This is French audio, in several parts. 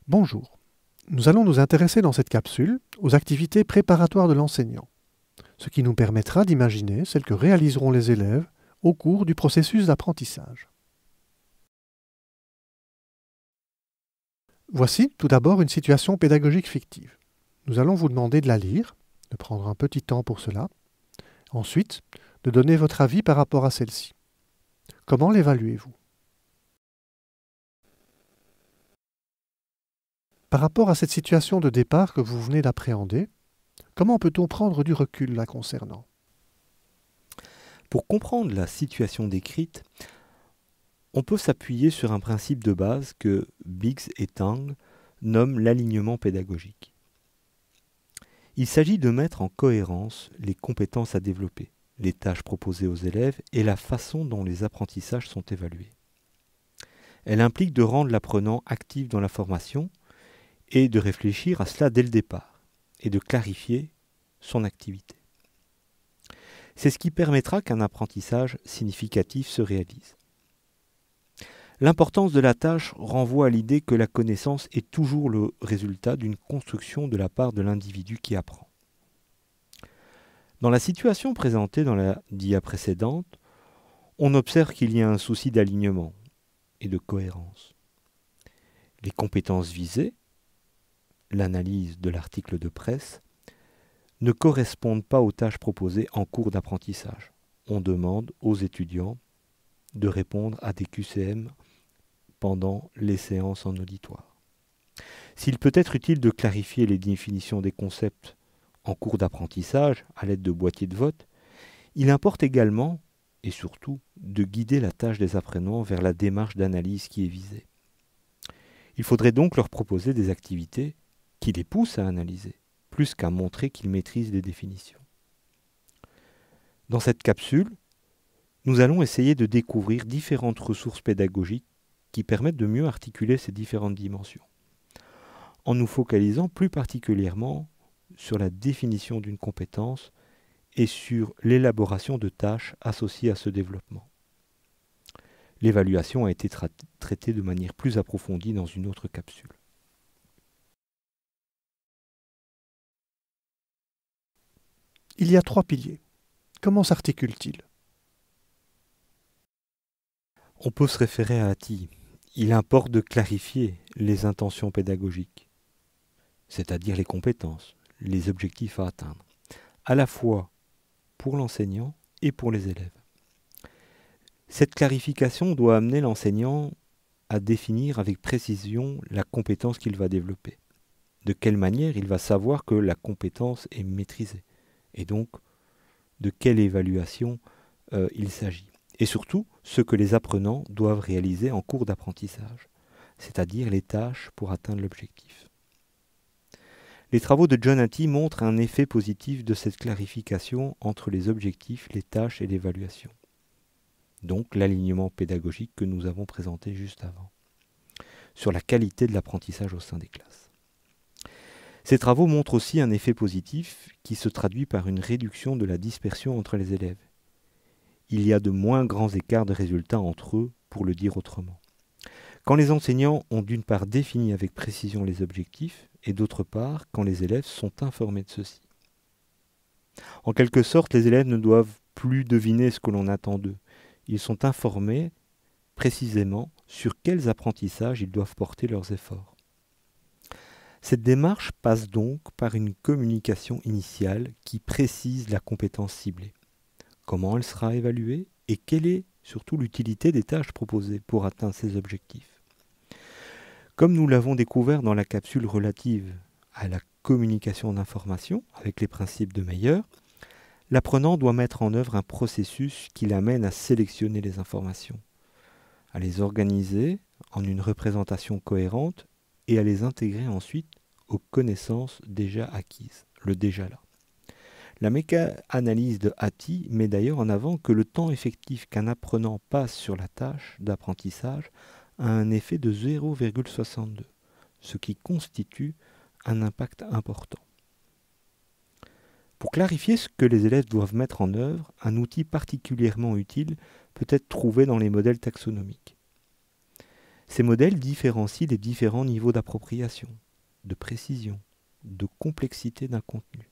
Bonjour. Nous allons nous intéresser dans cette capsule aux activités préparatoires de l'enseignant, ce qui nous permettra d'imaginer celles que réaliseront les élèves au cours du processus d'apprentissage. Voici tout d'abord une situation pédagogique fictive. Nous allons vous demander de la lire, de prendre un petit temps pour cela, ensuite de donner votre avis par rapport à celle-ci. Comment l'évaluez-vous ? Par rapport à cette situation de départ que vous venez d'appréhender, comment peut-on prendre du recul la concernant ? Pour comprendre la situation décrite, on peut s'appuyer sur un principe de base que Biggs et Tang nomment l'alignement pédagogique. Il s'agit de mettre en cohérence les compétences à développer, les tâches proposées aux élèves et la façon dont les apprentissages sont évalués. Elle implique de rendre l'apprenant actif dans la formation et de réfléchir à cela dès le départ et de clarifier son activité. C'est ce qui permettra qu'un apprentissage significatif se réalise. L'importance de la tâche renvoie à l'idée que la connaissance est toujours le résultat d'une construction de la part de l'individu qui apprend. Dans la situation présentée dans la dia précédente, on observe qu'il y a un souci d'alignement et de cohérence. Les compétences visées, l'analyse de l'article de presse, ne correspondent pas aux tâches proposées en cours d'apprentissage. On demande aux étudiants de répondre à des QCM pendant les séances en auditoire. S'il peut être utile de clarifier les définitions des concepts en cours d'apprentissage à l'aide de boîtiers de vote, il importe également, et surtout, de guider la tâche des apprenants vers la démarche d'analyse qui est visée. Il faudrait donc leur proposer des activités qui les poussent à analyser, plus qu'à montrer qu'ils maîtrisent les définitions. Dans cette capsule, nous allons essayer de découvrir différentes ressources pédagogiques qui permettent de mieux articuler ces différentes dimensions, en nous focalisant plus particulièrement sur la définition d'une compétence et sur l'élaboration de tâches associées à ce développement. L'évaluation a été traitée de manière plus approfondie dans une autre capsule. Il y a 3 piliers. Comment s'articulent-ils ? On peut se référer à Hattie. Il importe de clarifier les intentions pédagogiques, c'est-à-dire les compétences, les objectifs à atteindre, à la fois pour l'enseignant et pour les élèves. Cette clarification doit amener l'enseignant à définir avec précision la compétence qu'il va développer. De quelle manière il va savoir que la compétence est maîtrisée, et donc de quelle évaluation il s'agit. Et surtout, ce que les apprenants doivent réaliser en cours d'apprentissage, c'est-à-dire les tâches pour atteindre l'objectif. Les travaux de John Hattie montrent un effet positif de cette clarification entre les objectifs, les tâches et l'évaluation. Donc l'alignement pédagogique que nous avons présenté juste avant, sur la qualité de l'apprentissage au sein des classes. Ces travaux montrent aussi un effet positif qui se traduit par une réduction de la dispersion entre les élèves. Il y a de moins grands écarts de résultats entre eux, pour le dire autrement. Quand les enseignants ont d'une part défini avec précision les objectifs, et d'autre part quand les élèves sont informés de ceux-ci. En quelque sorte, les élèves ne doivent plus deviner ce que l'on attend d'eux. Ils sont informés précisément sur quels apprentissages ils doivent porter leurs efforts. Cette démarche passe donc par une communication initiale qui précise la compétence ciblée. Comment elle sera évaluée et quelle est surtout l'utilité des tâches proposées pour atteindre ces objectifs. Comme nous l'avons découvert dans la capsule relative à la communication d'information avec les principes de Meyer, l'apprenant doit mettre en œuvre un processus qui l'amène à sélectionner les informations, à les organiser en une représentation cohérente et à les intégrer ensuite aux connaissances déjà acquises, le déjà là. La méca-analyse de Hattie met d'ailleurs en avant que le temps effectif qu'un apprenant passe sur la tâche d'apprentissage a un effet de 0,62, ce qui constitue un impact important. Pour clarifier ce que les élèves doivent mettre en œuvre, un outil particulièrement utile peut être trouvé dans les modèles taxonomiques. Ces modèles différencient les différents niveaux d'appropriation, de précision, de complexité d'un contenu.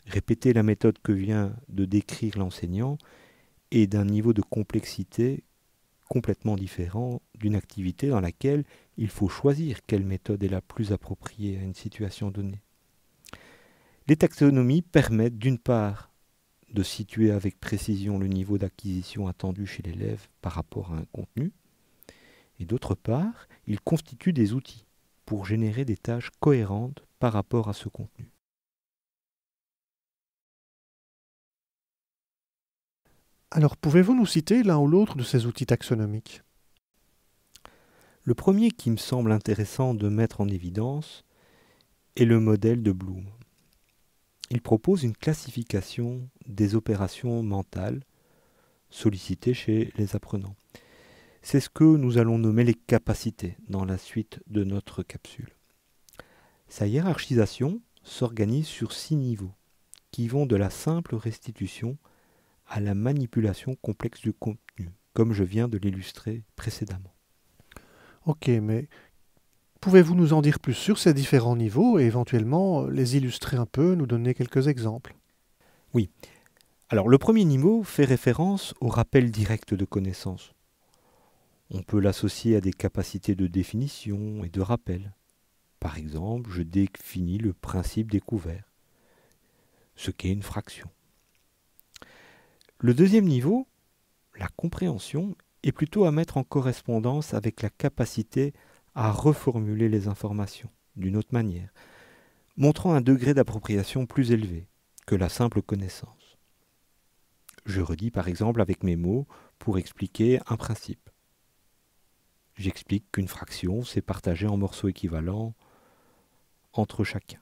Répéter la méthode que vient de décrire l'enseignant est d'un niveau de complexité complètement différent d'une activité dans laquelle il faut choisir quelle méthode est la plus appropriée à une situation donnée. Les taxonomies permettent d'une part de situer avec précision le niveau d'acquisition attendu chez l'élève par rapport à un contenu, et d'autre part, ils constituent des outils pour générer des tâches cohérentes par rapport à ce contenu. Alors, pouvez-vous nous citer l'un ou l'autre de ces outils taxonomiques? Le premier qui me semble intéressant de mettre en évidence est le modèle de Bloom. Il propose une classification des opérations mentales sollicitées chez les apprenants. C'est ce que nous allons nommer les capacités dans la suite de notre capsule. Sa hiérarchisation s'organise sur 6 niveaux qui vont de la simple restitution à la manipulation complexe du contenu, comme je viens de l'illustrer précédemment. Ok, mais pouvez-vous nous en dire plus sur ces différents niveaux et éventuellement les illustrer un peu, nous donner quelques exemples? Oui. Alors, le premier niveau fait référence au rappel direct de connaissances. On peut l'associer à des capacités de définition et de rappel. Par exemple, je définis le principe découvert, ce qu'est une fraction. Le deuxième niveau, la compréhension, est plutôt à mettre en correspondance avec la capacité à reformuler les informations d'une autre manière, montrant un degré d'appropriation plus élevé que la simple connaissance. Je redis par exemple avec mes mots pour expliquer un principe. J'explique qu'une fraction, c'est partagé en morceaux équivalents entre chacun.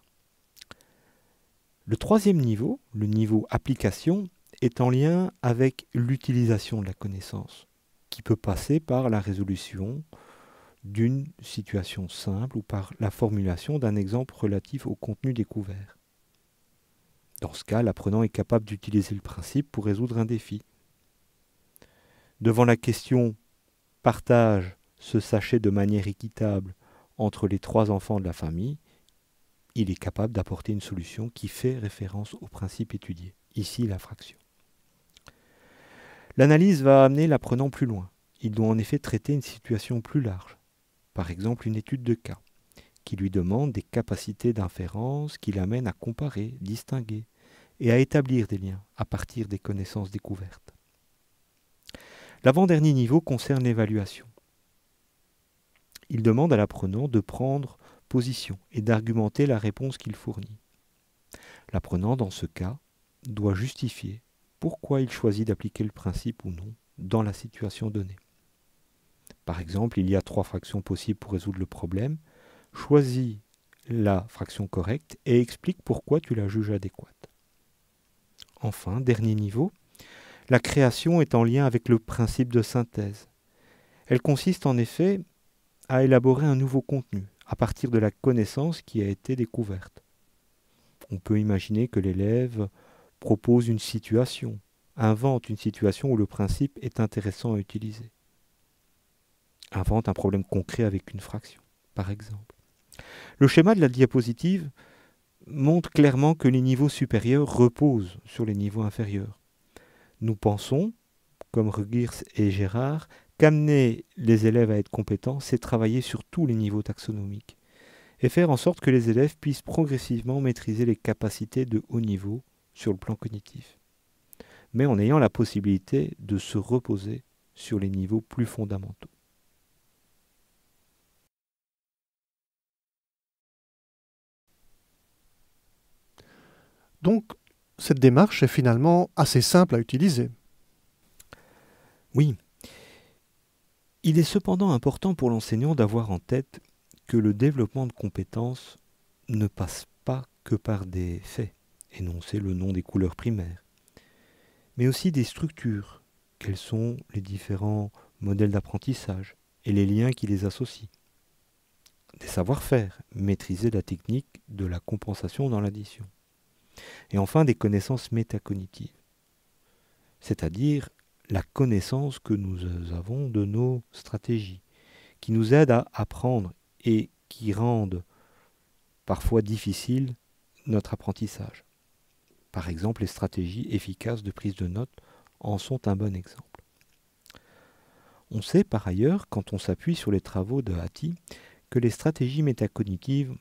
Le troisième niveau, le niveau application, est en lien avec l'utilisation de la connaissance, qui peut passer par la résolution d'une situation simple ou par la formulation d'un exemple relatif au contenu découvert. Dans ce cas, l'apprenant est capable d'utiliser le principe pour résoudre un défi. Devant la question « partage ce sachet de manière équitable entre les 3 enfants de la famille », il est capable d'apporter une solution qui fait référence au principe étudié, ici la fraction. L'analyse va amener l'apprenant plus loin. Il doit en effet traiter une situation plus large, par exemple une étude de cas, qui lui demande des capacités d'inférence qui l'amènent à comparer, distinguer et à établir des liens à partir des connaissances découvertes. L'avant-dernier niveau concerne l'évaluation. Il demande à l'apprenant de prendre position et d'argumenter la réponse qu'il fournit. L'apprenant, dans ce cas, doit justifier pourquoi il choisit d'appliquer le principe ou non dans la situation donnée. Par exemple, il y a 3 fractions possibles pour résoudre le problème. Choisis la fraction correcte et explique pourquoi tu la juges adéquate. Enfin, dernier niveau, la création est en lien avec le principe de synthèse. Elle consiste en effet à élaborer un nouveau contenu à partir de la connaissance qui a été découverte. On peut imaginer que l'élève propose une situation, invente une situation où le principe est intéressant à utiliser. Invente un problème concret avec une fraction, par exemple. Le schéma de la diapositive montre clairement que les niveaux supérieurs reposent sur les niveaux inférieurs. Nous pensons, comme Rugirs et Gérard, qu'amener les élèves à être compétents, c'est travailler sur tous les niveaux taxonomiques et faire en sorte que les élèves puissent progressivement maîtriser les capacités de haut niveau sur le plan cognitif, mais en ayant la possibilité de se reposer sur les niveaux plus fondamentaux. Donc, cette démarche est finalement assez simple à utiliser. Oui. Il est cependant important pour l'enseignant d'avoir en tête que le développement de compétences ne passe pas que par des faits, énoncer le nom des couleurs primaires, mais aussi des structures, quels sont les différents modèles d'apprentissage et les liens qui les associent, des savoir-faire, maîtriser la technique de la compensation dans l'addition, et enfin des connaissances métacognitives, c'est-à-dire la connaissance que nous avons de nos stratégies qui nous aident à apprendre et qui rendent parfois difficile notre apprentissage. Par exemple, les stratégies efficaces de prise de notes en sont un bon exemple. On sait par ailleurs, quand on s'appuie sur les travaux de Hattie, que les stratégies métacognitives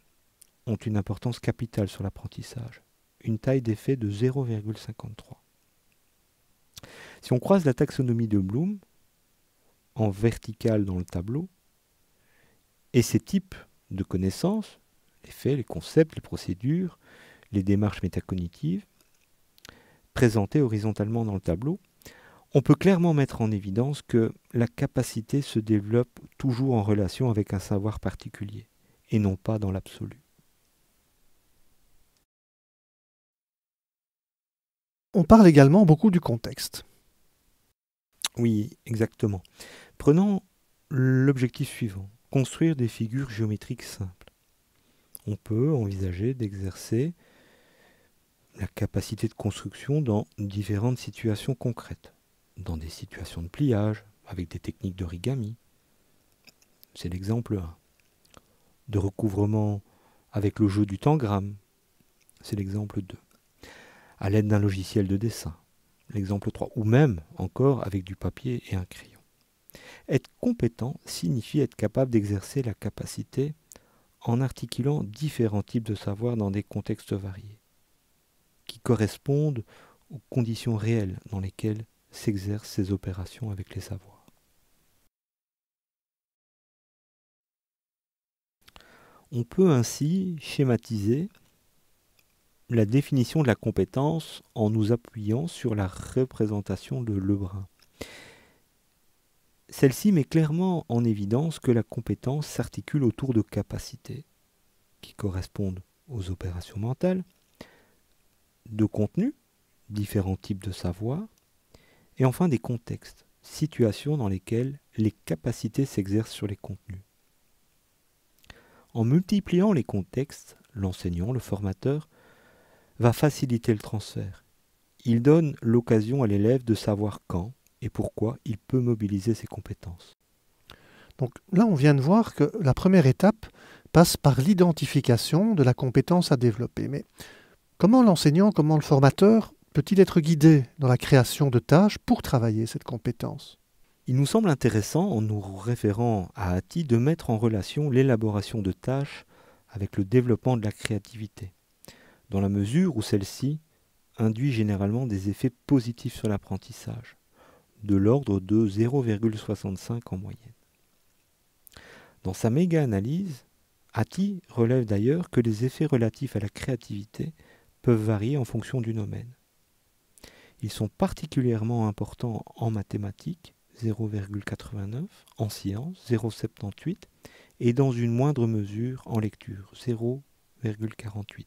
ont une importance capitale sur l'apprentissage, une taille d'effet de 0,53. Si on croise la taxonomie de Bloom, en vertical dans le tableau, et ces types de connaissances, les faits, les concepts, les procédures, les démarches métacognitives, présentées horizontalement dans le tableau, on peut clairement mettre en évidence que la capacité se développe toujours en relation avec un savoir particulier, et non pas dans l'absolu. On parle également beaucoup du contexte. Oui, exactement. Prenons l'objectif suivant, construire des figures géométriques simples. On peut envisager d'exercer la capacité de construction dans différentes situations concrètes, dans des situations de pliage, avec des techniques d'origami. C'est l'exemple 1. De recouvrement avec le jeu du tangram. C'est l'exemple 2. À l'aide d'un logiciel de dessin. L'exemple 3. Ou même, encore, avec du papier et un crayon. Être compétent signifie être capable d'exercer la capacité en articulant différents types de savoirs dans des contextes variés, qui correspondent aux conditions réelles dans lesquelles s'exercent ces opérations avec les savoirs. On peut ainsi schématiser la définition de la compétence en nous appuyant sur la représentation de Lebrun. Celle-ci met clairement en évidence que la compétence s'articule autour de capacités qui correspondent aux opérations mentales, de contenus, différents types de savoirs, et enfin des contextes, situations dans lesquelles les capacités s'exercent sur les contenus. En multipliant les contextes, l'enseignant, le formateur, va faciliter le transfert. Il donne l'occasion à l'élève de savoir quand et pourquoi il peut mobiliser ses compétences. Donc là, on vient de voir que la première étape passe par l'identification de la compétence à développer. Mais comment l'enseignant, comment le formateur peut-il être guidé dans la création de tâches pour travailler cette compétence ? Il nous semble intéressant, en nous référant à Hattie, de mettre en relation l'élaboration de tâches avec le développement de la créativité, dans la mesure où celle-ci induit généralement des effets positifs sur l'apprentissage, de l'ordre de 0,65 en moyenne. Dans sa méga-analyse, Hattie relève d'ailleurs que les effets relatifs à la créativité peuvent varier en fonction du domaine. Ils sont particulièrement importants en mathématiques, 0,89, en sciences, 0,78, et dans une moindre mesure en lecture, 0,48.